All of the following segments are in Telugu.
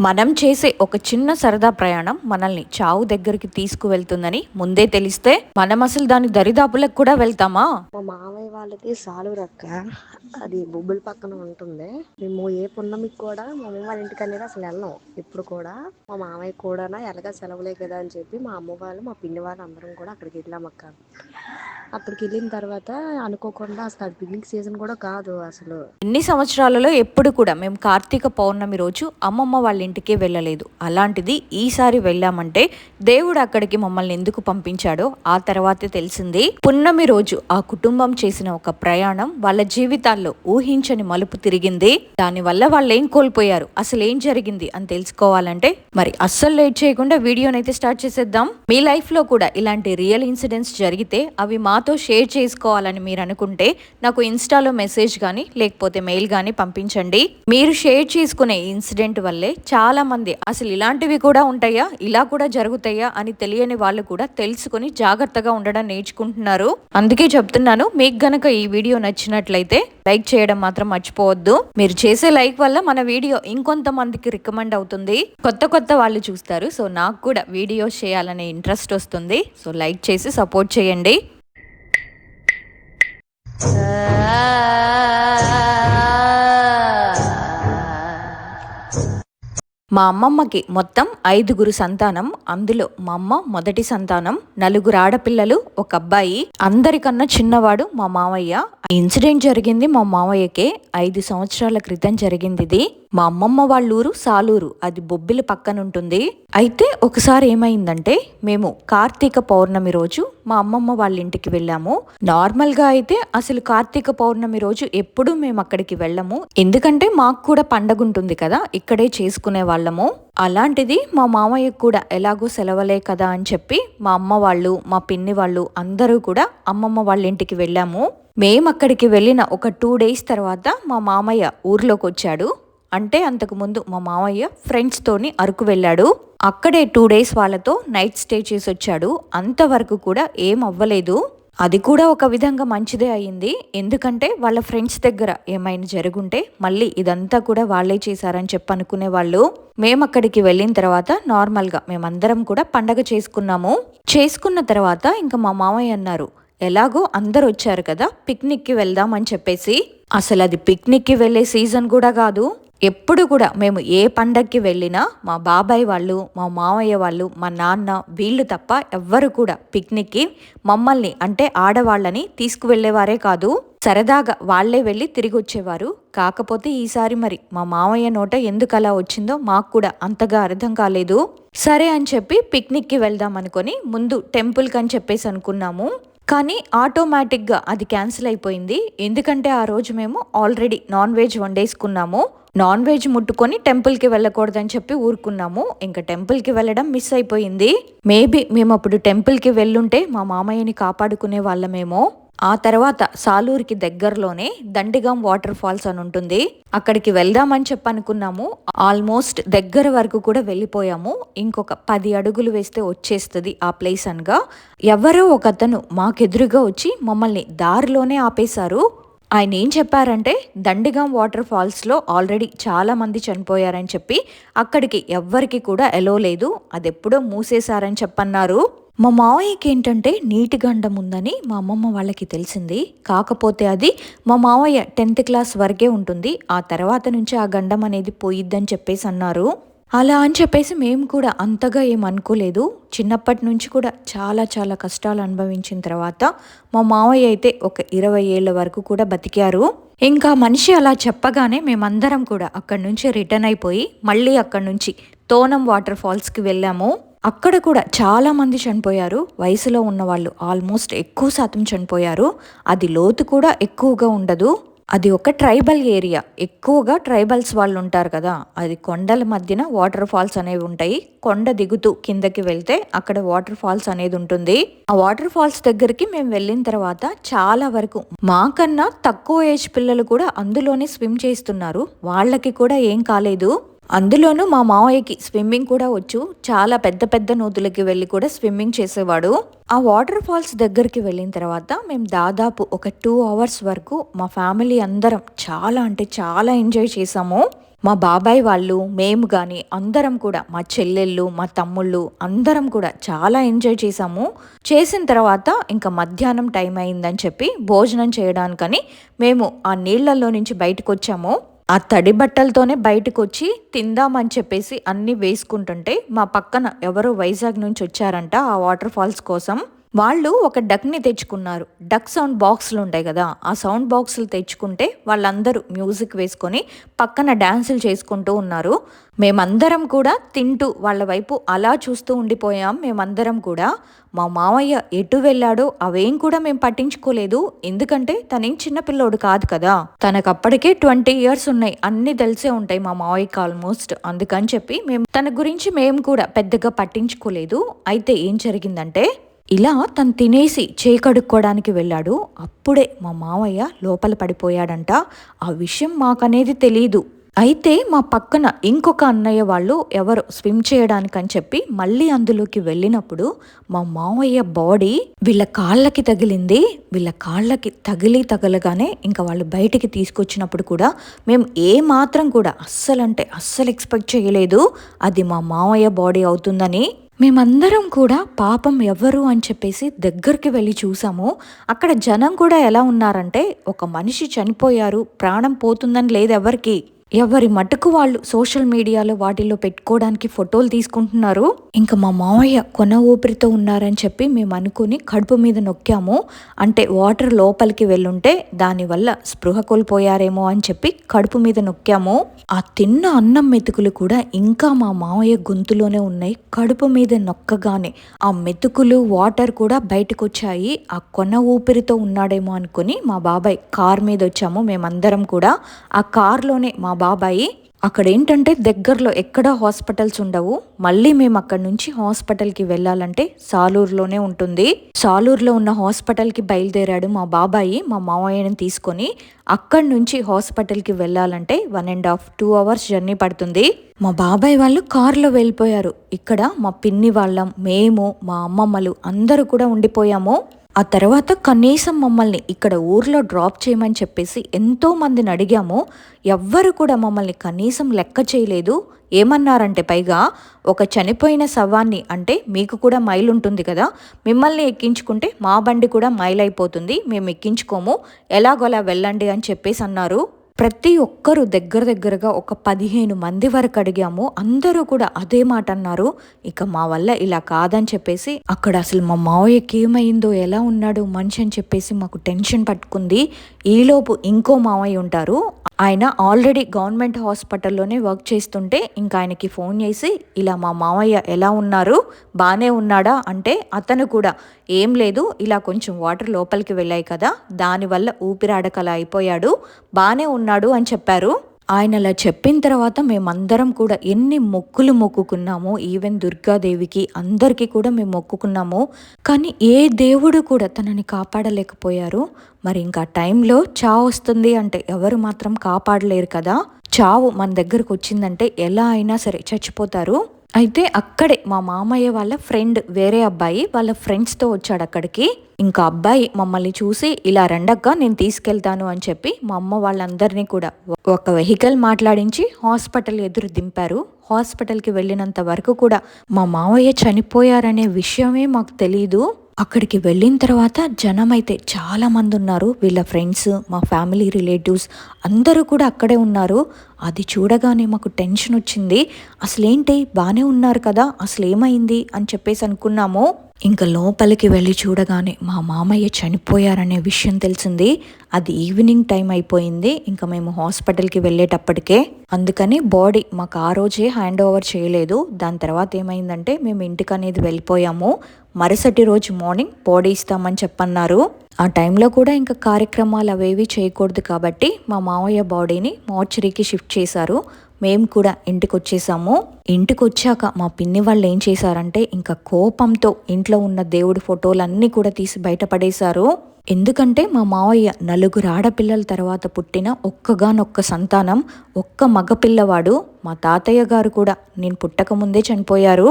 మనం చేసే ఒక చిన్న సరదా ప్రయాణం మనల్ని చావు దగ్గరికి తీసుకువెళ్తుందని ముందే తెలిస్తే మనం అసలు దాని దరిదాపులకు కూడా వెళ్తామా? మా మామయ్య వాళ్ళది సాలూరక్క. అది బొబ్బుల పక్కన ఉంటుంది. మేము ఏ పున్నమికి కూడా మా అమ్మ వాళ్ళ ఇంటికి అనేది అసలు వెళ్ళాం ఎప్పుడు కూడా. మా మామయ్య కూడా ఎలాగా సెలవులే కదా అని చెప్పి మా అమ్మ వాళ్ళు మా పిన్ని వాళ్ళు అందరం కూడా అక్కడికి వెళ్ళాం అక్క. అక్కడికి వెళ్ళిన తర్వాత అనుకోకుండా అసలు అది పిక్నిక్ సీజన్ కూడా కాదు అసలు. ఎన్ని సంవత్సరాలలో ఎప్పుడు కూడా మేము కార్తీక పౌర్ణమి రోజు అమ్మమ్మ వాళ్ళ ఇంటికే వెళ్ళలేదు. అలాంటిది ఈసారి వెళ్ళామంటే దేవుడు అక్కడికి మమ్మల్ని ఎందుకు పంపించాడో ఆ తర్వాతే తెలిసింది. పున్నమి రోజు ఆ కుటుంబం చేసిన ఒక ప్రయాణం వాళ్ళ జీవితాల్లో ఊహించని మలుపు తిరిగింది. దానివల్ల వాళ్ళు ఏం కోల్పోయారు, అసలు ఏం జరిగింది అని తెలుసుకోవాలంటే మరి అస్సలు లేట్ చేయకుండా వీడియోనైతే స్టార్ట్ చేసేద్దాం. మీ లైఫ్ లో కూడా ఇలాంటి రియల్ ఇన్సిడెంట్స్ జరిగితే అవి మాతో షేర్ చేసుకోవాలని మీరు అనుకుంటే నాకు ఇన్స్టాలో మెసేజ్ కానీ లేకపోతే మెయిల్ కానీ పంపించండి. మీరు షేర్ చేసుకునే ఇన్సిడెంట్ వల్లే చాలా మంది అసలు ఇలాంటివి కూడా ఉంటాయా, ఇలా కూడా జరుగుతాయా అని తెలియని వాళ్ళు కూడా తెలుసుకుని జాగ్రత్తగా ఉండడం నేర్చుకుంటున్నారు. అందుకే చెప్తున్నాను, మీకు గనక ఈ వీడియో నచ్చినట్లయితే లైక్ చేయడం మాత్రం మర్చిపోవద్దు. మీరు చేసే లైక్ వల్ల మన వీడియో ఇంకొంతమందికి రికమెండ్ అవుతుంది, కొత్త వాళ్ళు చూస్తారు. సో నాకు కూడా వీడియోస్ చేయాలనే ఇంట్రెస్ట్ వస్తుంది. సో లైక్ చేసి సపోర్ట్ చేయండి. మా అమ్మమ్మకి మొత్తం 5గురు సంతానం. అందులో మా అమ్మ మొదటి సంతానం. 4 ఆడపిల్లలు, ఒక అబ్బాయి. అందరికన్నా చిన్నవాడు మా మావయ్య. ఇన్సిడెంట్ జరిగింది మా మావయ్యకే 5 సంవత్సరాల క్రితం జరిగింది ఇది. మా అమ్మమ్మ వాళ్ళ ఊరు సాలూరు, అది బొబ్బిలి పక్కన ఉంటుంది. అయితే ఒకసారి ఏమైందంటే మేము కార్తీక పౌర్ణమి రోజు మా అమ్మమ్మ వాళ్ళ ఇంటికి వెళ్ళాము. నార్మల్ గా అయితే అసలు కార్తీక పౌర్ణమి రోజు ఎప్పుడు మేము అక్కడికి వెళ్ళము, ఎందుకంటే మాకు కూడా పండగ ఉంటుంది కదా, ఇక్కడే చేసుకునే వాళ్ళము. అలాంటిది మా మామయ్యకు కూడా ఎలాగో సెలవులే కదా అని చెప్పి మా అమ్మ వాళ్ళు మా పిన్ని వాళ్ళు అందరూ కూడా అమ్మమ్మ వాళ్ళ ఇంటికి వెళ్ళాము. మేము అక్కడికి వెళ్ళిన ఒక 2 days తర్వాత మా మామయ్య ఊర్లోకి వచ్చాడు. అంటే అంతకుముందు మా మామయ్య ఫ్రెండ్స్తోని అరకు వెళ్ళాడు. అక్కడే 2 days వాళ్ళతో నైట్ స్టే చేసి వచ్చాడు. అంతవరకు కూడా ఏం అవ్వలేదు. అది కూడా ఒక విధంగా మంచిదే అయ్యింది, ఎందుకంటే వాళ్ళ ఫ్రెండ్స్ దగ్గర ఏమైనా జరుగుంటే మళ్ళీ ఇదంతా కూడా వాళ్ళే చేశారని చెప్పి అనుకునే వాళ్ళు. మేము అక్కడికి వెళ్ళిన తర్వాత నార్మల్గా మేమందరం కూడా పండగ చేసుకున్న తర్వాత ఇంకా మా మామయ్య అన్నారు, ఎలాగో అందరు వచ్చారు కదా పిక్నిక్కి వెళ్దాం అని చెప్పేసి. అసలు అది పిక్నిక్కి వెళ్ళే సీజన్ కూడా కాదు. ఎప్పుడు కూడా మేము ఏ పండగకి వెళ్ళినా మా బాబాయ్ వాళ్ళు, మా మామయ్య వాళ్ళు, మా నాన్న వీళ్ళు తప్ప ఎవ్వరు కూడా పిక్నిక్కి మమ్మల్ని అంటే ఆడవాళ్ళని తీసుకువెళ్ళేవారే కాదు. సరదాగా వాళ్లే వెళ్ళి తిరిగి వచ్చేవారు. కాకపోతే ఈసారి మరి మా మామయ్య నోట ఎందుకు అలా వచ్చిందో మాకు కూడా అంతగా అర్థం కాలేదు. సరే అని చెప్పి పిక్నిక్కి వెళ్దాం అనుకొని ముందు టెంపుల్కి అని చెప్పేసి అనుకున్నాము. కానీ ఆటోమేటిక్గా అది క్యాన్సిల్ అయిపోయింది. ఎందుకంటే ఆ రోజు మేము ఆల్రెడీ నాన్ వెజ్ వండేసుకున్నాము. నాన్ వెజ్ ముట్టుకొని టెంపుల్కి వెళ్ళకూడదని చెప్పి ఊరుకున్నాము. ఇంకా టెంపుల్కి వెళ్ళడం మిస్ అయిపోయింది. మేబీ మేము అప్పుడు టెంపుల్కి వెళ్ళుంటే మా మామయ్యని కాపాడుకునే వాళ్ళమేమో. ఆ తర్వాత సాలూరుకి దగ్గరలోనే దండిగం వాటర్ ఫాల్స్ అని ఉంటుంది, అక్కడికి వెళ్దామని చెప్పి అనుకున్నాము. ఆల్మోస్ట్ దగ్గర వరకు కూడా వెళ్ళిపోయాము. ఇంకొక 10 అడుగులు వేస్తే వచ్చేస్తుంది ఆ ప్లేస్ అనగా ఎవరో ఒక అతను మాకెదురుగా వచ్చి మమ్మల్ని దారిలోనే ఆపేశారు. ఆయన ఏం చెప్పారంటే దండిగం వాటర్ ఫాల్స్లో ఆల్రెడీ చాలా మంది చనిపోయారని చెప్పి అక్కడికి ఎవ్వరికి కూడా ఎలో లేదు, అది ఎప్పుడో మూసేశారని చెప్పన్నారు. మా మావయ్యకి ఏంటంటే నీటి గండం ఉందని మా అమ్మమ్మ వాళ్ళకి తెలిసింది. కాకపోతే అది మా మావయ్య 10th క్లాస్ వరకే ఉంటుంది, ఆ తర్వాత నుంచి ఆ గండం అనేది పోయిద్దని చెప్పేసి అన్నారు. అలా అని చెప్పేసి మేము కూడా అంతగా ఏమనుకోలేదు. చిన్నప్పటి నుంచి కూడా చాలా కష్టాలు అనుభవించిన తర్వాత మా మావయ్య అయితే ఒక 20 ఏళ్ల వరకు కూడా బతికారు. ఇంకా మనిషి అలా చెప్పగానే మేమందరం కూడా అక్కడి నుంచి రిటర్న్ అయిపోయి మళ్ళీ అక్కడి నుంచి తోనం వాటర్ ఫాల్స్కి వెళ్ళాము. అక్కడ కూడా చాలా మంది చనిపోయారు. వయసులో ఉన్న వాళ్ళు ఆల్మోస్ట్ ఎక్కువ శాతం చనిపోయారు. అది లోతు కూడా ఎక్కువగా ఉండదు. అది ఒక ట్రైబల్ ఏరియా, ఎక్కువగా ట్రైబల్స్ వాళ్ళు ఉంటారు కదా. అది కొండల మధ్యన వాటర్ ఫాల్స్ అనేవి ఉంటాయి. కొండ దిగుతూ కిందకి వెళ్తే అక్కడ వాటర్ ఫాల్స్ అనేది ఉంటుంది. ఆ వాటర్ ఫాల్స్ దగ్గరికి మేము వెళ్ళిన తర్వాత చాలా వరకు మాకన్నా తక్కువ ఏజ్ పిల్లలు కూడా అందులోనే స్విమ్ చేస్తున్నారు. వాళ్ళకి కూడా ఏం కాలేదు. అందులోనూ మా మావయ్యకి స్విమ్మింగ్ కూడా వచ్చు. చాలా పెద్ద నూతులకి వెళ్ళి కూడా స్విమ్మింగ్ చేసేవాడు. ఆ వాటర్ ఫాల్స్ దగ్గరికి వెళ్ళిన తర్వాత మేము దాదాపు ఒక 2 hours వరకు మా ఫ్యామిలీ అందరం చాలా అంటే చాలా ఎంజాయ్ చేసాము. మా బాబాయ్ వాళ్ళు, మేము కానీ అందరం కూడా, మా చెల్లెళ్ళు, మా తమ్ముళ్ళు అందరం కూడా చాలా ఎంజాయ్ చేసాము. చేసిన తర్వాత ఇంకా మధ్యాహ్నం టైం అయిందని చెప్పి భోజనం చేయడానికని మేము ఆ నీళ్లలో నుంచి బయటకు వచ్చాము. ఆ తడి బట్టలతోనే బయటకు వచ్చి తిందామని చెప్పేసి అన్నీ వేసుకుంటుంటే మా పక్కన ఎవరో వైజాగ్ నుంచి వచ్చారంట ఆ వాటర్ ఫాల్స్ కోసం. వాళ్ళు ఒక డక్ని తెచ్చుకున్నారు. డక్ సౌండ్ బాక్సులు ఉంటాయి కదా, ఆ సౌండ్ బాక్సులు తెచ్చుకుంటే వాళ్ళందరూ మ్యూజిక్ వేసుకొని పక్కన డ్యాన్సులు చేసుకుంటూ ఉన్నారు. మేమందరం కూడా తింటూ వాళ్ళ వైపు అలా చూస్తూ ఉండిపోయాం. మేమందరం కూడా మా మావయ్య ఎటు వెళ్ళాడో అవేం కూడా మేము పట్టించుకోలేదు. ఎందుకంటే తనేం చిన్నపిల్లోడు కాదు కదా, తనకు అప్పటికే 20 years ఉన్నాయి, అన్నీ తెలిసే ఉంటాయి మా మావయ్యకి ఆల్మోస్ట్. అందుకని చెప్పి మేము తన గురించి మేము కూడా పెద్దగా పట్టించుకోలేదు. అయితే ఏం జరిగిందంటే, ఇలా తను తినేసి కడుక్కోవడానికి వెళ్ళాడు. అప్పుడే మా మావయ్య లోపల పడిపోయాడంట. ఆ విషయం మాకనేది తెలీదు. అయితే మా పక్కన ఇంకొక అన్నయ్య వాళ్ళు ఎవరు స్విమ్ చేయడానికి అని చెప్పి మళ్ళీ అందులోకి వెళ్ళినప్పుడు మా మావయ్య బాడీ వీళ్ళ కాళ్ళకి తగిలింది. వీళ్ళ కాళ్ళకి తగలగానే ఇంకా వాళ్ళు బయటికి తీసుకొచ్చినప్పుడు కూడా మేము ఏ మాత్రం కూడా అస్సలు ఎక్స్పెక్ట్ చేయలేదు అది మా మావయ్య బాడీ అవుతుందని. మేమందరం కూడా పాపం ఎవరు అని చెప్పేసి దగ్గరికి వెళ్ళి చూసాము. అక్కడ జనం కూడా ఎలా ఉన్నారంటే, ఒక మనిషి చనిపోయారు, ప్రాణం పోతుందని లేదు ఎవరికి. ఎవరి మటుకు వాళ్ళు సోషల్ మీడియాలో వాటిల్లో పెట్టుకోవడానికి ఫోటోలు తీసుకుంటున్నారు. ఇంకా మా మావయ్య కొన ఊపిరితో ఉన్నారని చెప్పి మేము అనుకుని కడుపు మీద నొక్కాము. అంటే వాటర్ లోపలికి వెళ్ళుంటే దానివల్ల స్పృహ కోల్పోయారేమో అని చెప్పి కడుపు మీద నొక్కాము. ఆ తిన్న అన్నం మెతుకులు కూడా ఇంకా మా మావయ్య గొంతులోనే ఉన్నాయి. కడుపు మీద నొక్కగానే ఆ మెతుకులు వాటర్ కూడా బయటకు వచ్చాయి. ఆ కొన ఊపిరితో ఉన్నాడేమో అనుకుని మా బాబాయ్ కార్ మీద వచ్చాము మేమందరం కూడా. ఆ కార్లోనే మా బాబాయి అక్కడ ఏంటంటే దగ్గరలో ఎక్కడ హాస్పిటల్స్ ఉండవు. మళ్ళీ మేము అక్కడ నుంచి హాస్పిటల్కి వెళ్ళాలంటే సాలూరులోనే ఉంటుంది. సాలూరులో ఉన్న హాస్పిటల్కి బయలుదేరాడు మా బాబాయి మా మావయ్యని తీసుకొని. అక్కడి నుంచి హాస్పిటల్కి వెళ్ళాలంటే 1.5-2 hours జర్నీ పడుతుంది. మా బాబాయ్ వాళ్ళు కారులో వెళ్ళిపోయారు. ఇక్కడ మా పిన్ని వాళ్ళం, మేము, మా అమ్మమ్మలు అందరూ కూడా ఉండిపోయాము. ఆ తర్వాత కనీసం మమ్మల్ని ఇక్కడ ఊర్లో డ్రాప్ చేయమని చెప్పేసి ఎంతో మందిని అడిగాము. ఎవ్వరు కూడా మమ్మల్ని కనీసం లెక్క చేయలేదు. ఏమన్నారంటే పైగా, ఒక చనిపోయిన శవాన్ని అంటే మీకు కూడా మైల్ ఉంటుంది కదా, మిమ్మల్ని ఎక్కించుకుంటే మా బండి కూడా మైల్ అయిపోతుంది, మేము ఎక్కించుకోము, ఎలాగోలా వెళ్ళండి అని చెప్పేసి అన్నారు. ప్రతి ఒక్కరు దగ్గరగా ఒక 15 మంది వరకు అడిగాము. అందరూ కూడా అదే మాట అన్నారు. ఇక మా వల్ల ఇలా కాదని చెప్పేసి అక్కడ అసలు మా మావయ్యకి ఏమైందో, ఎలా ఉన్నాడు మనిషి అని చెప్పేసి మాకు టెన్షన్ పట్టుకుంది. ఈలోపు ఇంకో మావయ్య ఉంటారు, ఆయన ఆల్రెడీ గవర్నమెంట్ హాస్పిటల్లోనే వర్క్ చేస్తుంటే ఇంకా ఆయనకి ఫోన్ చేసి ఇలా మా మావయ్య ఎలా ఉన్నారు, బాగానే ఉన్నాడా అంటే అతను కూడా ఏం లేదు, ఇలా కొంచెం వాటర్ లోపలికి వెళ్ళాయి కదా, దానివల్ల ఊపిరాడకలా అయిపోయాడు, బాగానే ఉన్నాడు అని చెప్పారు. ఆయన అలా చెప్పిన తర్వాత మేమందరం కూడా ఎన్ని మొక్కులు మొక్కుకున్నాము. ఈవెన్ దుర్గాదేవికి అందరికీ కూడా మేము మొక్కుకున్నాము. కానీ ఏ దేవుడు కూడా తనని కాపాడలేకపోయారు. మరి ఇంకా టైంలో చావు వస్తుంది అంటే ఎవరు మాత్రం కాపాడలేరు కదా. చావు మన దగ్గరకు వచ్చిందంటే ఎలా అయినా సరే చచ్చిపోతారు. అయితే అక్కడే మా మామయ్య వాళ్ళ ఫ్రెండ్ వేరే అబ్బాయి వాళ్ళ ఫ్రెండ్స్తో వచ్చాడు అక్కడికి. ఇంకా అబ్బాయి మమ్మల్ని చూసి ఇలా రండక్క నేను తీసుకెళ్తాను అని చెప్పి మా అమ్మ వాళ్ళందరినీ కూడా ఒక వెహికల్ మాట్లాడించి హాస్పిటల్ ఎదురు దింపారు. హాస్పిటల్కి వెళ్ళినంత వరకు కూడా మా మావయ్య చనిపోయారనే విషయమే మాకు తెలీదు. అక్కడికి వెళ్ళిన తర్వాత జనం అయితే చాలా మంది ఉన్నారు. వీళ్ళ ఫ్రెండ్స్, మా ఫ్యామిలీ రిలేటివ్స్ అందరూ కూడా అక్కడే ఉన్నారు. అది చూడగానే మాకు టెన్షన్ వచ్చింది. అసలేంటి బాగానే ఉన్నారు కదా, అసలు ఏమైంది అని చెప్పేసి అనుకున్నాము. ఇంకా లోపలికి వెళ్ళి చూడగానే మా మామయ్య చనిపోయారనే విషయం తెలిసింది. అది ఈవినింగ్ టైం అయిపోయింది ఇంకా మేము హాస్పిటల్కి వెళ్ళేటప్పటికే. అందుకని బాడీ మాకు ఆ రోజే హ్యాండ్ ఓవర్ చేయలేదు. దాని తర్వాత ఏమైందంటే మేము ఇంటికి అనేది వెళ్ళిపోయాము. మరుసటి రోజు మార్నింగ్ బాడీ ఇస్తామని చెప్పన్నారు. ఆ టైంలో కూడా ఇంకా కార్యక్రమాలు అవేవి చేయకూడదు కాబట్టి మా మావయ్య బాడీని మార్చరీకి షిఫ్ట్ చేశారు. మేము కూడా ఇంటికి వచ్చేసాము. ఇంటికి వచ్చాక మా పిన్ని వాళ్ళు ఏం చేశారంటే ఇంకా కోపంతో ఇంట్లో ఉన్న దేవుడి ఫోటోలన్నీ కూడా తీసి బయటపడేశారు. ఎందుకంటే మా మావయ్య 4 ఆడపిల్లల తర్వాత పుట్టిన ఒక్కగానొక్క సంతానం, ఒక్క మగపిల్లవాడు. మా తాతయ్య గారు కూడా నేను పుట్టక ముందే చనిపోయారు.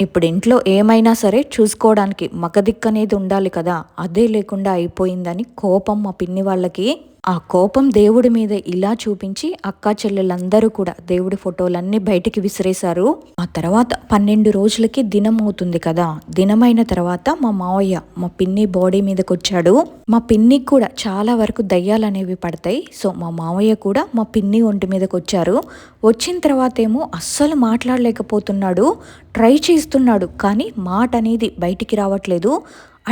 ఇప్పుడు ఇంట్లో ఏమైనా సరే చూసుకోవడానికి మగ దిక్కు అనేది ఉండాలి కదా, అదే లేకుండా అయిపోయిందని కోపం మా పిన్ని వాళ్ళకి. ఆ కోపం దేవుడి మీద ఇలా చూపించి అక్కా చెల్లెలందరూ కూడా దేవుడి ఫోటోలన్నీ బయటికి విసిరేశారు. ఆ తర్వాత 12 రోజులకి దినం అవుతుంది కదా. దినమైన తర్వాత మా మావయ్య మా పిన్ని బాడీ మీదకి వచ్చాడు. మా పిన్నికి కూడా చాలా వరకు దయ్యాలనేవి పడతాయి. సో మా మావయ్య కూడా మా పిన్ని ఒంటి మీదకి వచ్చారు. వచ్చిన తర్వాత ఏమో అస్సలు మాట్లాడలేకపోతున్నాడు. ట్రై చేస్తున్నాడు కానీ మాట అనేది బయటికి రావట్లేదు.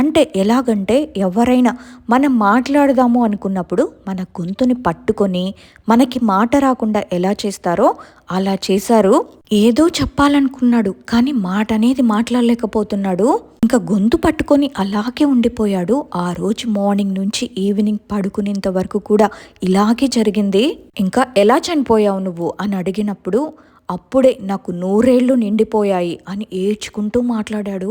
అంటే ఎలాగంటే ఎవరైనా మనం మాట్లాడదాము అనుకున్నప్పుడు మన గొంతుని పట్టుకొని మనకి మాట రాకుండా ఎలా చేస్తారో అలా చేశారు. ఏదో చెప్పాలనుకున్నాడు కానీ మాట అనేది మాట్లాడలేకపోతున్నాడు. ఇంకా గొంతు పట్టుకొని అలాగే ఉండిపోయాడు. ఆ రోజు మార్నింగ్ నుంచి ఈవినింగ్ పడుకునేంత వరకు కూడా ఇలాగే జరిగింది. ఇంకా ఎలా చనిపోయావు నువ్వు అని అడిగినప్పుడు అప్పుడే నాకు 100 ఏళ్ళు నిండిపోయాయి అని ఏడ్చుకుంటూ మాట్లాడాడు.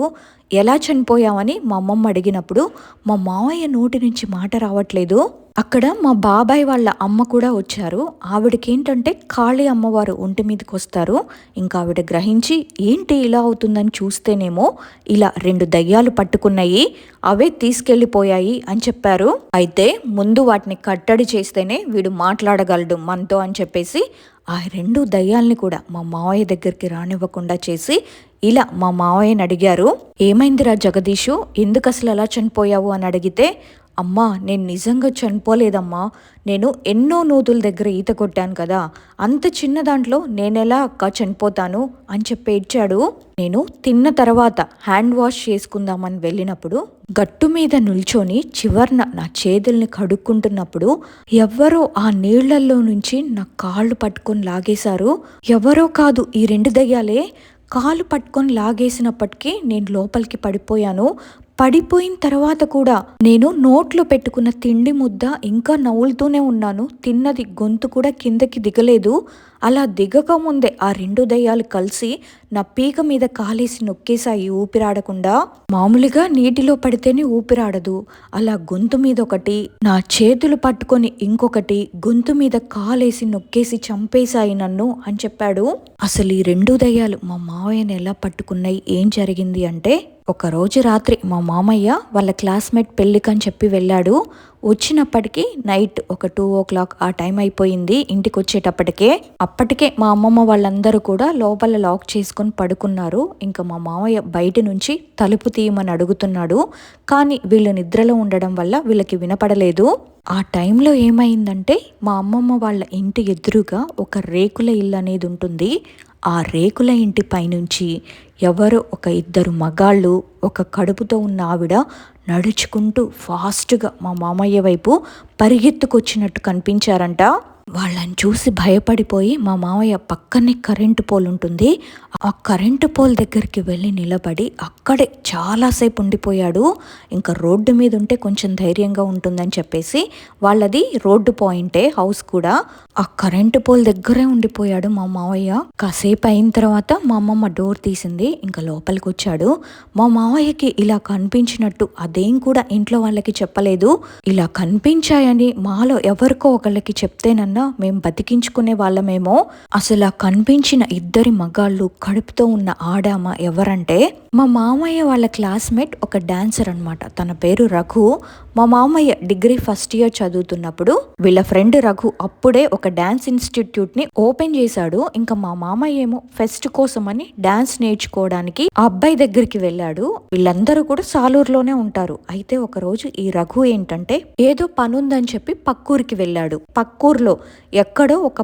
ఎలా చనిపోయావని మా అమ్మమ్మ అడిగినప్పుడు మా మావయ్య నోటి నుంచి మాట రావట్లేదు. అక్కడ మా బాబాయ్ వాళ్ళ అమ్మ కూడా వచ్చారు. ఆవిడకేంటంటే కాళీ అమ్మవారు ఒంటి మీదకి వస్తారు. ఇంకా ఆవిడ గ్రహించి ఏంటి ఇలా అవుతుందని చూస్తేనేమో ఇలా 2 దయ్యాలు పట్టుకున్నాయి, అవే తీసుకెళ్ళిపోయాయి అని చెప్పారు. అయితే ముందు వాటిని కట్టడి చేస్తేనే వీడు మాట్లాడగలడు మనతో అని చెప్పేసి ఆ 2 దయ్యాల్ని కూడా మా మావయ్య దగ్గరికి రానివ్వకుండా చేసి ఇలా మా మావయ్యని అడిగారు. ఏమైందిరా జగదీషు, ఎందుకు అసలు అలా చనిపోయావు అని అడిగితే, అమ్మా నేను నిజంగా చనిపోలేదమ్మా, నేను ఎన్నో నూతుల దగ్గర ఈత కొట్టాను కదా, అంత చిన్న దాంట్లో నేనెలా అక్క చనిపోతాను అని చెప్పి ఏడ్చాడు. నేను తిన్న తర్వాత హ్యాండ్ వాష్ చేసుకుందామని వెళ్ళినప్పుడు గట్టు మీద నిల్చొని చివర్న నా చేతుల్ని కడుక్కుంటున్నప్పుడు ఎవ్వరో ఆ నీళ్లల్లో నుంచి నా కాళ్ళు పట్టుకొని లాగేశారు. ఎవరో కాదు, ఈ 2 దయ్యాలే కాలు పట్టుకొని లాగేసినప్పటికీ నేను లోపలికి పడిపోయాను. పడిపోయిన తర్వాత కూడా నేను నోట్లో పెట్టుకున్న తిండి ముద్ద ఇంకా నవ్వులుతూనే ఉన్నాను. తిన్నది గొంతు కూడా కిందకి దిగలేదు. అలా దిగక ముందే ఆ 2 దయ్యాలు కలిసి నా పీక మీద కాలేసి నొక్కేశాయి ఊపిరాడకుండా. మామూలుగా నీటిలో పడితేనే ఊపిరాడదు, అలా గొంతు మీద ఒకటి, నా చేతులు పట్టుకొని ఇంకొకటి గొంతు మీద కాలేసి నొక్కేసి చంపేశాయి నన్ను అని చెప్పాడు. అసలు ఈ 2 దయ్యాలు మా మావయ్యని ఎలా పట్టుకున్నాయి, ఏం జరిగింది అంటే, ఒకరోజు రాత్రి మా మామయ్య వాళ్ళ క్లాస్మేట్ పెళ్ళికని చెప్పి వెళ్ళాడు. వచ్చినప్పటికీ నైట్ ఒక 2 o'clock ఆ టైం అయిపోయింది. ఇంటికి వచ్చేటప్పటికే అప్పటికే మా అమ్మమ్మ వాళ్ళందరూ కూడా లోపల లాక్ చేసుకొని పడుకున్నారు. ఇంకా మా మామయ్య బయట నుంచి తలుపు తీయమని అడుగుతున్నాడు. కానీ వీళ్ళు నిద్రలో ఉండడం వల్ల వీళ్ళకి వినపడలేదు. ఆ టైంలో ఏమైందంటే మా అమ్మమ్మ వాళ్ళ ఇంటి ఎదురుగా ఒక రేకుల ఇల్లు అనేది ఉంటుంది. ఆ రేకుల ఇంటి పైనుంచి ఎవరో ఒక 2 మగాళ్ళు ఒక కడుపుతో ఉన్న ఆవిడ నడుచుకుంటూ ఫాస్ట్గా మా మామయ్య వైపు పరిగెత్తుకొచ్చినట్టు కనిపించారంట. వాళ్ళని చూసి భయపడిపోయి మా మామయ్య పక్కనే కరెంటు పోల్ ఉంటుంది, ఆ కరెంటు పోల్ దగ్గరికి వెళ్ళి నిలబడి అక్కడే చాలాసేపు ఉండిపోయాడు. ఇంకా రోడ్డు మీద ఉంటే కొంచెం ధైర్యంగా ఉంటుందని చెప్పేసి వాళ్ళది రోడ్డు పాయింటే హౌస్ కూడా. ఆ కరెంటు పోల్ దగ్గరే ఉండిపోయాడు మా మావయ్య. కాసేపు అయిన తర్వాత మా అమ్మమ్మ డోర్ తీసింది. ఇంకా లోపలికి వచ్చాడు. మా మావయ్యకి ఇలా కనిపించినట్టు అదేం కూడా ఇంట్లో వాళ్ళకి చెప్పలేదు. ఇలా కనిపించాయని మాలో ఎవరికో ఒకళ్ళకి చెప్తేనన్నా మేము బతికించుకునే వాళ్ళమేమో. అసలు ఆ కనిపించిన 2 మగాళ్ళు కడుపుతో ఉన్న ఆడామ ఎవరంటే మా మామయ్య వాళ్ళ క్లాస్మేట్ ఒక డాన్సర్ అనమాట. తన పేరు రఘు. మా మామయ్య డిగ్రీ ఫస్ట్ ఇయర్ చదువుతున్నప్పుడు వీళ్ళ ఫ్రెండ్ రఘు అప్పుడే ఒక డాన్స్ ఇన్స్టిట్యూట్ ని ఓపెన్ చేశాడు. ఇంకా మా మామయ్య ఏమో ఫెస్ట్ కోసమని డాన్స్ నేర్చుకోవడానికి ఆ అబ్బాయి దగ్గరికి వెళ్ళాడు. వీళ్ళందరూ కూడా సాలూరులోనే ఉంటారు. అయితే ఒక రోజు ఈ రఘు ఏంటంటే ఏదో పనుందని చెప్పి పక్కూరికి వెళ్ళాడు. పక్కూరులో ఎక్కడో ఒక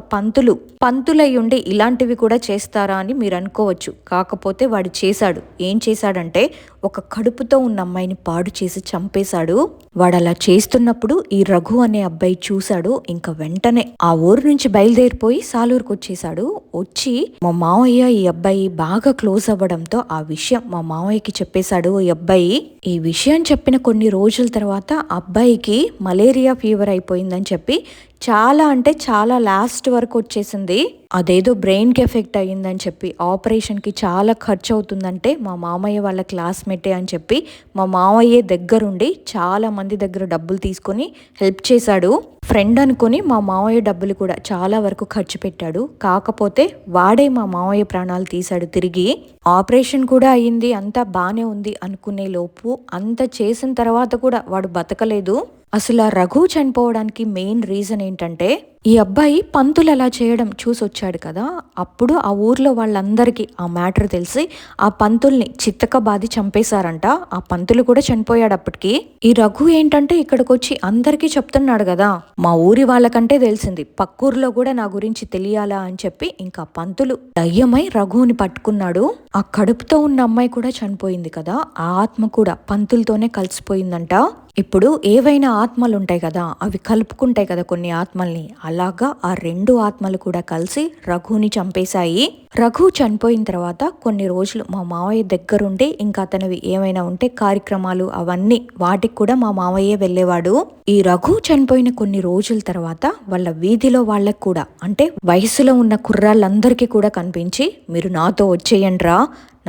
పంతులై ఉండి ఇలాంటివి కూడా చేస్తారా అని మీరు అనుకోవచ్చు. కాకపోతే వాడు చేశాడు. ఏం చేశాడంటే ఒక కడుపుతో ఉన్న అమ్మాయిని పాడు చేసి చంపేశాడు. వాడు అలా చేస్తున్నప్పుడు ఈ రఘు అనే అబ్బాయి చూశాడు. ఇంకా వెంటనే ఆ ఊరు నుంచి బయలుదేరిపోయి సాలూరుకు వచ్చేసాడు. వచ్చి మా మావయ్య ఈ అబ్బాయి బాగా క్లోజ్ అవ్వడంతో ఆ విషయం మా మావయ్యకి చెప్పేశాడు. ఈ అబ్బాయి ఈ విషయం చెప్పిన కొన్ని రోజుల తర్వాత అబ్బాయికి మలేరియా ఫీవర్ అయిపోయిందని చెప్పి చాలా అంటే చాలా లాస్ట్ వరకు వచ్చేసింది. అదేదో బ్రెయిన్కి ఎఫెక్ట్ అయ్యిందని చెప్పి ఆపరేషన్కి చాలా ఖర్చు అవుతుందంటే మా మామయ్య వాళ్ళ క్లాస్మేటే అని చెప్పి మా మామయ్య దగ్గరుండి చాలా మంది దగ్గర డబ్బులు తీసుకొని హెల్ప్ చేశాడు. ఫ్రెండ్ అనుకొని మా మామయ్య డబ్బులు కూడా చాలా వరకు ఖర్చు పెట్టాడు. కాకపోతే వాడే మా మామయ్య ప్రాణాలు తీశాడు తిరిగి. ఆపరేషన్ కూడా అయ్యింది, అంతా బాగానే ఉంది అనుకునే లోపు అంత చేసిన తర్వాత కూడా వాడు బతకలేదు. అసలు ఆ రఘు చనిపోవడానికి మెయిన్ రీజన్ ఏంటంటే ఈ అబ్బాయి పంతులు అలా చేయడం చూసొచ్చాడు కదా, అప్పుడు ఆ ఊర్లో వాళ్ళందరికీ ఆ మ్యాటర్ తెలిసి ఆ పంతుల్ని చిత్తక బాది చంపేశారంట. ఆ పంతులు కూడా చనిపోయాడు అప్పటికి. ఈ రఘు ఏంటంటే ఇక్కడికి వచ్చి అందరికీ చెప్తున్నాడు కదా, మా ఊరి వాళ్ళకంటే తెలిసింది, పక్కూర్లో కూడా నా గురించి తెలియాలా అని చెప్పి ఇంకా పంతులు దయ్యమై రఘుని పట్టుకున్నాడు. ఆ కడుపుతో ఉన్న అమ్మాయి కూడా చనిపోయింది కదా, ఆ ఆత్మ కూడా పంతులతోనే కలిసిపోయిందంట. ఇప్పుడు ఏవైనా ఆత్మలు ఉంటాయి కదా, అవి కలుపుకుంటాయి కదా కొన్ని ఆత్మల్ని, అలాగా ఆ 2 ఆత్మలు కూడా కలిసి రఘుని చంపేశాయి. రఘు చనిపోయిన తర్వాత కొన్ని రోజులు మా మావయ్య దగ్గరుండి ఇంకా అతనివి ఏమైనా ఉంటే కార్యక్రమాలు అవన్నీ వాటికి కూడా మా మావయ్య వెళ్ళేవాడు. ఈ రఘు చనిపోయిన కొన్ని రోజుల తర్వాత వాళ్ళ వీధిలో వాళ్ళకి కూడా, అంటే వయసులో ఉన్న కుర్రాళ్ళందరికీ కూడా కనిపించి, మీరు నాతో వచ్చేయండ్రా,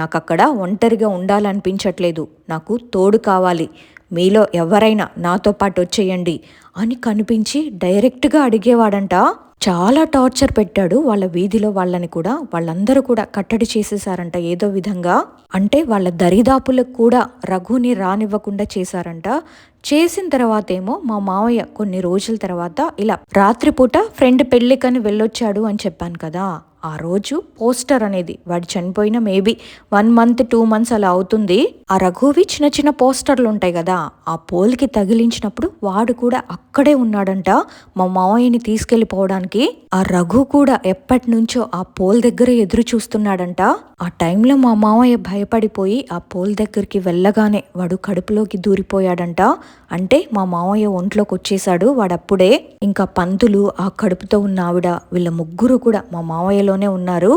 నాకు అక్కడ ఒంటరిగా ఉండాలనిపించట్లేదు, నాకు తోడు కావాలి, మీలో ఎవరైనా నాతో పాటు వచ్చేయండి అని కనిపించి డైరెక్ట్గా అడిగేవాడంట. చాలా టార్చర్ పెట్టాడు వాళ్ళ వీధిలో వాళ్ళని కూడా. వాళ్ళందరూ కూడా కట్టడి చేసేసారంట ఏదో విధంగా. అంటే వాళ్ళ దరిదాపులకు కూడా రఘుని రానివ్వకుండా చేశారంట. చేసిన తర్వాత ఏమో మా మావయ్య కొన్ని రోజుల తర్వాత ఇలా రాత్రిపూట ఫ్రెండ్ పెళ్ళికని వెళ్ళొచ్చాడు అని చెప్పాను కదా, ఆ రోజు పోస్టర్ అనేది వాడు చనిపోయిన మేబీ 1 month 2 months అలా అవుతుంది. ఆ రఘువి చిన్న చిన్న పోస్టర్లు ఉంటాయి కదా, ఆ పోల్కి తగిలించినప్పుడు వాడు కూడా అక్కడే ఉన్నాడంట మా మావయ్యని తీసుకెళ్లిపోవడానికి. ఆ రఘు కూడా ఎప్పటి నుంచో ఆ పోల్ దగ్గర ఎదురు చూస్తున్నాడంట. ఆ టైంలో మా మావయ్య భయపడిపోయి ఆ పోల్ దగ్గరికి వెళ్ళగానే వాడు కడుపులోకి దూరిపోయాడంట. అంటే మా మావయ్య ఒంట్లోకి వచ్చేసాడు వాడప్పుడే. ఇంకా పంతులు, ఆ కడుపుతో ఉన్న ఆవిడ, వీళ్ళ ముగ్గురు కూడా మా మావయ్యలోనే ఉన్నారు.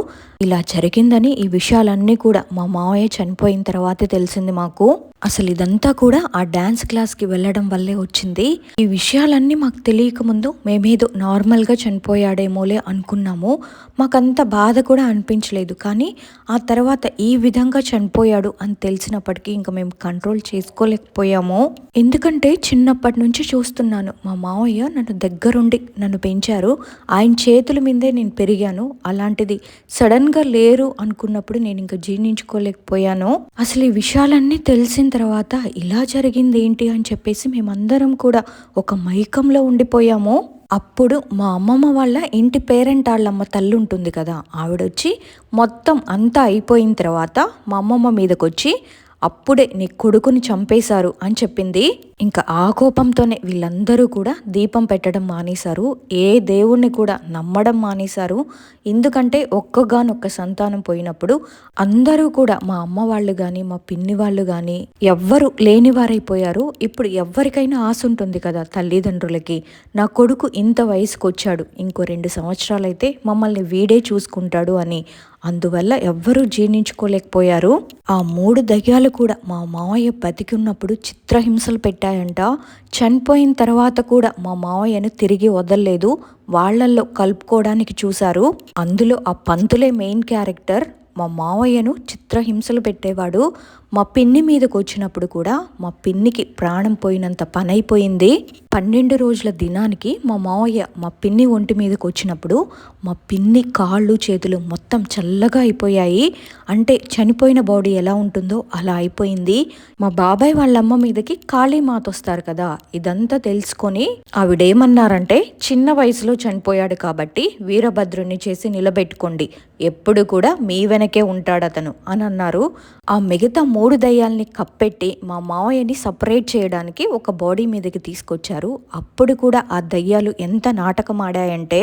ఇలా జరిగిందని ఈ విషయాలన్నీ కూడా మా మావయ్య చనిపోయిన తర్వాతే తెలిసింది మాకు. అసలు ఇదంతా కూడా ఆ డాన్స్ క్లాస్కి వెళ్ళడం వల్లే వచ్చింది. ఈ విషయాలన్నీ మాకు తెలియక ముందు మేమేదో నార్మల్గా చనిపోయాడేమోలే అనుకున్నాము. మాకంత బాధ కూడా అనిపించలేదు. కానీ ఆ తర్వాత ఈ విధంగా చనిపోయాడు అని తెలిసినప్పటికీ ఇంకా మేము కంట్రోల్ చేసుకోలేకపోయాము. ఎందుకంటే చిన్నప్పటి నుంచి చూస్తున్నాను, మా మావయ్య నన్ను దగ్గరుండి నన్ను పెంచారు, ఆయన చేతుల మీదే నేను పెరిగాను. అలాంటిది సడన్గా లేరు అనుకున్నప్పుడు నేను ఇంకా జీర్ణించుకోలేకపోయాను. అసలు ఈ విషయాలన్నీ తెలిసిన తర్వాత ఇలా జరిగింది ఏంటి అని చెప్పేసి మేమందరం కూడా ఒక మైకంలో ఉండిపోయాము. అప్పుడు మా అమ్మమ్మ వాళ్ళ ఇంటి పేరెంట్ వాళ్ళమ్మ తల్లి ఉంటుంది కదా, ఆవిడొచ్చి మొత్తం అంతా అయిపోయిన తర్వాత మా అమ్మమ్మ మీదకొచ్చి అప్పుడే నీ కొడుకుని చంపేశారు అని చెప్పింది. ఇంకా ఆ కోపంతోనే వీళ్ళందరూ కూడా దీపం పెట్టడం మానేశారు, ఏ దేవుణ్ణి కూడా నమ్మడం మానేశారు. ఎందుకంటే ఒక్కగానొక్క సంతానం పోయినప్పుడు అందరూ కూడా, మా అమ్మ వాళ్ళు కానీ మా పిన్ని వాళ్ళు కానీ ఎవ్వరు లేనివారైపోయారు. ఇప్పుడు ఎవరికైనా ఆశ ఉంటుంది కదా తల్లిదండ్రులకి, నా కొడుకు ఇంత వయసుకు వచ్చాడు, ఇంకో 2 సంవత్సరాలైతే మమ్మల్ని వీడే చూసుకుంటాడు అని. అందువల్ల ఎవ్వరూ జీర్ణించుకోలేకపోయారు. ఆ 3 దయ్యాలు కూడా మా మావయ్య బతికి ఉన్నప్పుడు చిత్రహింసలు పెట్టాయంట. చనిపోయిన తర్వాత కూడా మా మావయ్యను తిరిగి వదలలేదు, వాళ్ళల్లో కలుపుకోవడానికి చూశారు. అందులో ఆ పంతులే మెయిన్ క్యారెక్టర్. మా మావయ్యను చిత్రహింసలు పెట్టేవాడు. మా పిన్ని మీదకి వచ్చినప్పుడు కూడా మా పిన్నికి ప్రాణం పోయినంత పని అయిపోయింది. 12 రోజుల దినానికి మా మావయ్య మా పిన్ని ఒంటి మీదకి వచ్చినప్పుడు మా పిన్ని కాళ్ళు చేతులు మొత్తం చల్లగా అయిపోయాయి. అంటే చనిపోయిన బాడీ ఎలా ఉంటుందో అలా అయిపోయింది. మా బాబాయ్ వాళ్ళమ్మ మీదకి కాళీమాత వస్తారు కదా, ఇదంతా తెలుసుకొని ఆవిడేమన్నారంటే, చిన్న వయసులో చనిపోయాడు కాబట్టి వీరభద్రుని చేసి నిలబెట్టుకోండి, ఎప్పుడు కూడా మీ వెనకే ఉంటాడతను అని అన్నారు. ఆ మిగతా 3 దయ్యాల్ని కప్పెట్టి మా మావయ్యని సపరేట్ చేయడానికి ఒక బాడీ మీదకి తీసుకొచ్చారు. అప్పుడు కూడా ఆ దయ్యాలు ఎంత నాటకం ఆడాయంటే,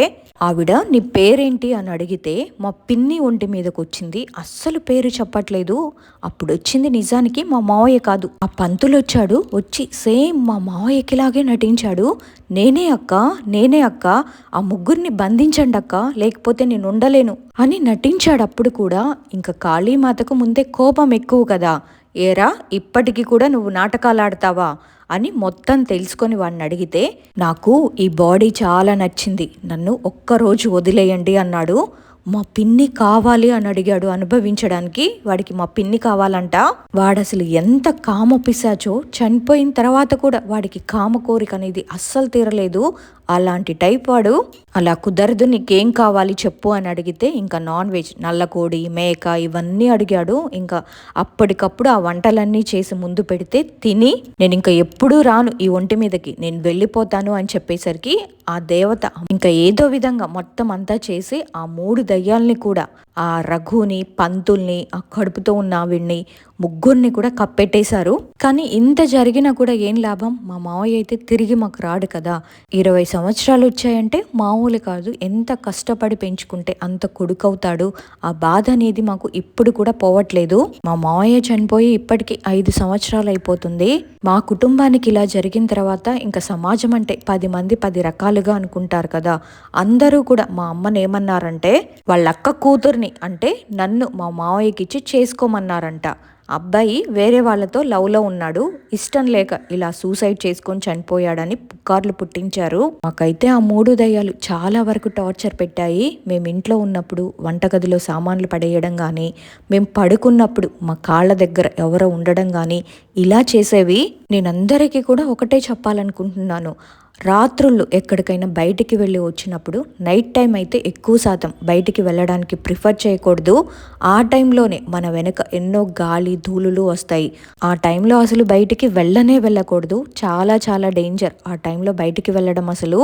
ఆవిడ నీ పేరేంటి అని అడిగితే మా పిన్ని ఒంటి మీదకి వచ్చింది, అస్సలు పేరు చెప్పట్లేదు. అప్పుడు వచ్చింది నిజానికి మా మావయ్య కాదు, ఆ పంతులు వచ్చాడు. వచ్చి సేమ్ మా మావయ్యకిలాగే నటించాడు. నేనే అక్క, ఆ ముగ్గురిని బంధించండి అక్క, లేకపోతే నేను ఉండలేను అని నటించాడు. అప్పుడు కూడా ఇంకా కాళీమాతకు ముందే కోపం ఎక్కువ కదా, ఏరా ఇప్పటికీ కూడా నువ్వు నాటకాలు ఆడతావా అని మొత్తం తెలుసుకొని వాడిని అడిగితే, నాకు ఈ బాడీ చాలా నచ్చింది, నన్ను ఒక్కరోజు వదిలేయండి అన్నాడు. మా పిన్ని కావాలి అని అడిగాడు అనుభవించడానికి. వాడికి మా పిన్ని కావాలంట. వాడు అసలు ఎంత కామ పిశాచో, చనిపోయిన తర్వాత కూడా వాడికి కామ కోరిక అనేది అస్సలు తీరలేదు. అలాంటి టైప్ వాడు. అలా కుదరదు, నీకేం కావాలి చెప్పు అని అడిగితే ఇంకా నాన్ వెజ్, నల్లకోడి, మేక ఇవన్నీ అడిగాడు. ఇంకా అప్పటికప్పుడు ఆ వంటలన్నీ చేసి ముందు పెడితే తిని, నేను ఇంకా ఎప్పుడూ రాను ఈ ఒంటి మీదకి, నేను వెళ్ళిపోతాను అని చెప్పేసరికి ఆ దేవత ఇంకా ఏదో విధంగా మొత్తం అంతా చేసి ఆ 3 దయ్యాల్ని కూడా, ఆ రఘుని, పంతుల్ని, ఆ కడుపుతో ఉన్న ఆవిడ్ని, ముగ్గురిని కూడా కప్పెట్టేశారు. కానీ ఇంత జరిగినా కూడా ఏం లాభం? మా మావయ్య అయితే తిరిగి మాకు రాడు కదా. 20 సంవత్సరాలు వచ్చాయంటే మామూలు కాదు. ఎంత కష్టపడి పెంచుకుంటే అంత కొడుకవుతాడు. ఆ బాధ అనేది మాకు ఇప్పుడు కూడా పోవట్లేదు. మా మావయ్య చనిపోయి ఇప్పటికి 5 సంవత్సరాలు అయిపోతుంది. మా కుటుంబానికి ఇలా జరిగిన తర్వాత ఇంకా సమాజం అంటే 10 మంది 10 రకాలుగా అనుకుంటారు కదా. అందరూ కూడా మా అమ్మని ఏమన్నారంటే, వాళ్ళ అక్క కూతుర్ని అంటే నన్ను మా మావయ్యకి ఇచ్చి చేసుకోమన్నారంట. అబ్బాయి వేరే వాళ్ళతో లవ్లో ఉన్నాడు, ఇష్టం లేక ఇలా సూసైడ్ చేసుకొని చనిపోయాడని పుకార్లు పుట్టించారు. మాకైతే ఆ 3 దయ్యాలు చాలా వరకు టార్చర్ పెట్టాయి. మేము ఇంట్లో ఉన్నప్పుడు వంటగదిలో సామాన్లు పడేయడం కానీ, మేము పడుకున్నప్పుడు మా కాళ్ళ దగ్గర ఎవరో ఉండడం కానీ ఇలా చేసేవి. నేనందరికీ కూడా ఒకటే చెప్పాలనుకుంటున్నాను, రాత్రుళ్ళు ఎక్కడికైనా బయటికి వెళ్ళి వచ్చినప్పుడు నైట్ టైం అయితే ఎక్కువ శాతం బయటికి వెళ్ళడానికి ప్రిఫర్ చేయకూడదు. ఆ టైంలోనే మన వెనుక ఎన్నో గాలి ధూళులు వస్తాయి. ఆ టైంలో అసలు బయటికి వెళ్ళకూడదు. చాలా చాలా డేంజర్ ఆ టైంలో బయటికి వెళ్ళడం. అసలు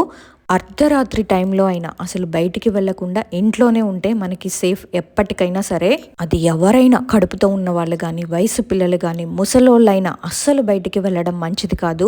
అర్ధరాత్రి టైంలో అయినా అసలు బయటికి వెళ్లకుండా ఇంట్లోనే ఉంటే మనకి సేఫ్ ఎప్పటికైనా సరే. అది ఎవరైనా కడుపుతో ఉన్న వాళ్ళు కానీ, వయసు పిల్లలు కానీ, ముసలోళ్ళైనా అస్సలు బయటికి వెళ్ళడం మంచిది కాదు.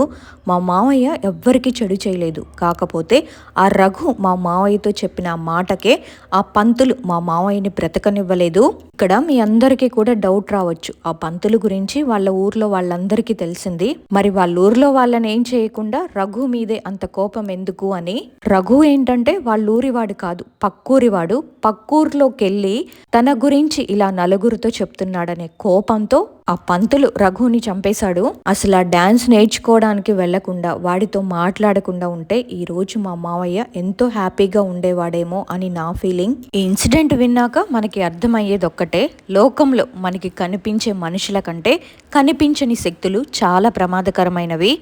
మా మావయ్య ఎవ్వరికి చెడు చేయలేదు. కాకపోతే ఆ రఘు మా మావయ్యతో చెప్పిన ఆ మాటకే ఆ పంతులు మా మావయ్యని బ్రతకనివ్వలేదు. ఇక్కడ మీ అందరికీ కూడా డౌట్ రావచ్చు, ఆ పంతులు గురించి వాళ్ళ ఊర్లో వాళ్ళందరికీ తెలిసింది, మరి వాళ్ళ ఊర్లో వాళ్ళని ఏం చేయకుండా రఘు మీదే అంత కోపం ఎందుకు అని. రఘు ఏంటంటే వాళ్ళ ఊరివాడు కాదు, పక్కూరివాడు. పక్కూరులోకి వెళ్ళి తన గురించి ఇలా నలుగురితో చెప్తున్నాడనే కోపంతో ఆ పంతులు రఘుని చంపేశాడు. అసలు ఆ డాన్స్ నేర్చుకోవడానికి వెళ్లకుండా, వాడితో మాట్లాడకుండా ఉంటే ఈ రోజు మా మావయ్య ఎంతో హ్యాపీగా ఉండేవాడేమో అని నా ఫీలింగ్. ఈ ఇన్సిడెంట్ విన్నాక మనకి అర్థమయ్యేది ఒక్కటే, లోకంలో మనకి కనిపించే మనుషుల కంటే కనిపించని శక్తులు చాలా ప్రమాదకరమైనవి.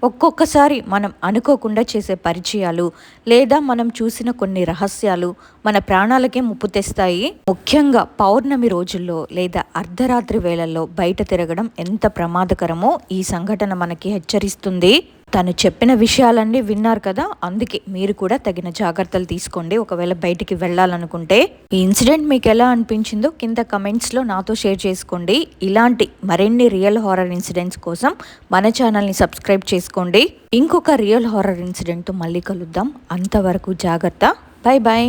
ఒక్కొక్కసారి మనం అనుకోకుండా చేసే పరిచయాలు లేదా మనం చూసిన కొన్ని రహస్యాలు మన ప్రాణాలకే ముప్పు తెస్తాయి. ముఖ్యంగా పౌర్ణమి రోజుల్లో లేదా అర్ధరాత్రి వేళల్లో బయట తిరగడం ఎంత ప్రమాదకరమో ఈ సంఘటన మనకి హెచ్చరిస్తుంది. తను చెప్పిన విషయాలన్నీ విన్నారు కదా, అందుకే మీరు కూడా తగిన జాగ్రత్తలు తీసుకోండి ఒకవేళ బయటికి వెళ్ళాలనుకుంటే. ఈ ఇన్సిడెంట్ మీకు ఎలా అనిపించిందో కింద కమెంట్స్లో నాతో షేర్ చేసుకోండి. ఇలాంటి మరిన్ని రియల్ హారర్ ఇన్సిడెంట్స్ కోసం మన ఛానల్ని సబ్స్క్రైబ్ చేసుకోండి. ఇంకొక రియల్ హారర్ ఇన్సిడెంట్తో మళ్ళీ కలుద్దాం. అంతవరకు జాగ్రత్త. Bye bye.